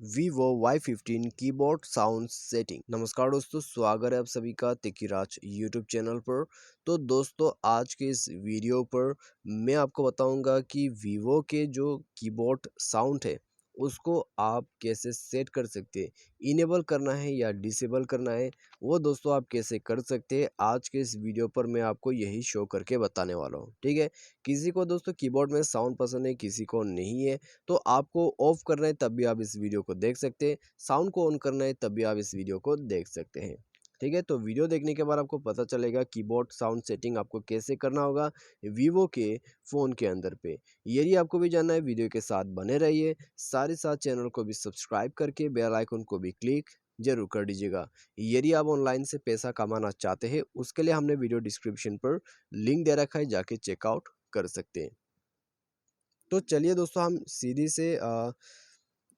Vivo Y15 keyboard sound setting. नमस्कार दोस्तों, स्वागत है आप सभी का तिकिराज यूट्यूब चैनल पर। तो दोस्तों, आज के इस वीडियो पर मैं आपको बताऊंगा कि वीवो के जो कीबोर्ड साउंड है उसको आप कैसे सेट कर सकते हैं, इनेबल करना है या डिसेबल करना है, वो दोस्तों आप कैसे कर सकते हैं। आज के इस वीडियो पर मैं आपको यही शो करके बताने वाला हूँ। ठीक है, किसी को दोस्तों कीबोर्ड में साउंड पसंद है, किसी को नहीं है, तो आपको ऑफ करना है तब भी आप इस वीडियो को देख सकते हैं, साउंड को ऑन करना है तब भी आप इस वीडियो को देख सकते हैं। ठीक है, तो वीडियो देखने के बाद आपको पता चलेगा कीबोर्ड साउंड सेटिंग आपको कैसे करना होगा वीवो के फ़ोन के अंदर पे। यदि आपको भी जानना है, वीडियो के साथ बने रहिए, साथ ही साथ चैनल को भी सब्सक्राइब करके बेल आइकन को भी क्लिक जरूर कर दीजिएगा। यदि आप ऑनलाइन से पैसा कमाना चाहते हैं, उसके लिए हमने वीडियो डिस्क्रिप्शन पर लिंक दे रखा है, जाके चेकआउट कर सकते हैं। तो चलिए दोस्तों, हम सीधी से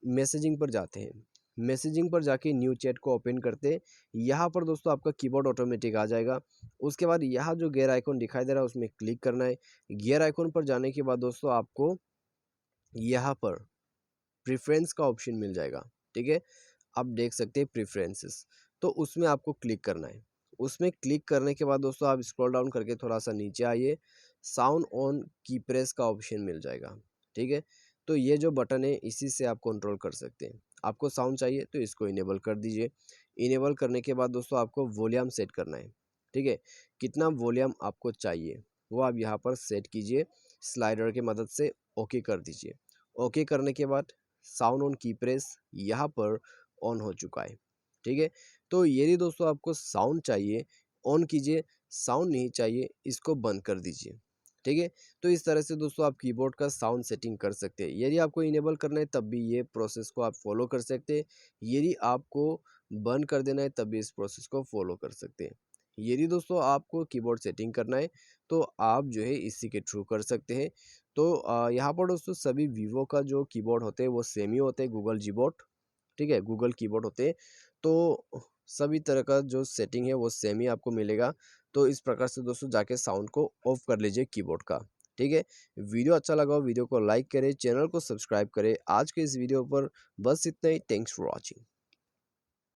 मैसेजिंग पर जाते हैं। मैसेजिंग पर जाके न्यू चैट को ओपन करते हैं। यहाँ पर दोस्तों आपका कीबोर्ड ऑटोमेटिक आ जाएगा। उसके बाद यहाँ जो गियर आइकन दिखाई दे रहा है उसमें क्लिक करना है। गियर आइकन पर जाने के बाद दोस्तों आपको यहाँ पर प्रेफरेंस का ऑप्शन मिल जाएगा। ठीक है, आप देख सकते हैं प्रेफरेंसेस, तो उसमें आपको क्लिक करना है। उसमें क्लिक करने के बाद दोस्तों आप स्क्रॉल डाउन करके थोड़ा सा नीचे आइए, साउंड ऑन की प्रेस का ऑप्शन मिल जाएगा। ठीक है, तो ये जो बटन है इसी से आप कंट्रोल कर सकते हैं। आपको साउंड चाहिए तो इसको इनेबल कर दीजिए। इनेबल करने के बाद दोस्तों आपको वॉल्यूम सेट करना है। ठीक है, कितना वॉल्यूम आपको चाहिए वो आप यहाँ पर सेट कीजिए, स्लाइडर की मदद से ओके कर दीजिए। ओके करने के बाद साउंड ऑन की प्रेस यहाँ पर ऑन हो चुका है। ठीक है, तो यदि दोस्तों आपको साउंड चाहिए ऑन कीजिए, साउंड नहीं चाहिए इसको बंद कर दीजिए। ठीक है, तो इस तरह से दोस्तों आप कीबोर्ड का साउंड सेटिंग कर सकते हैं। यदि आपको इनेबल करना है तब भी ये प्रोसेस को आप फॉलो कर सकते हैं। यदि आपको बंद कर देना है तब भी इस प्रोसेस को फॉलो कर सकते हैं। यदि दोस्तों आपको कीबोर्ड सेटिंग करना है तो आप जो है इसी के थ्रू कर सकते हैं। तो यहाँ पर दोस्तों सभी वीवो का जो कीबोर्ड होते हैं वो सेम ही होते हैं, गूगल कीबोर्ड। ठीक है, गूगल कीबोर्ड होते हैं, तो सभी तरह का जो सेटिंग है वो सेम ही आपको मिलेगा। तो इस प्रकार से दोस्तों जाके साउंड को ऑफ कर लीजिए कीबोर्ड का। ठीक है, वीडियो अच्छा लगा हो वीडियो को लाइक करें, चैनल को सब्सक्राइब करें। आज के इस वीडियो पर बस इतना ही। Thanks for watching.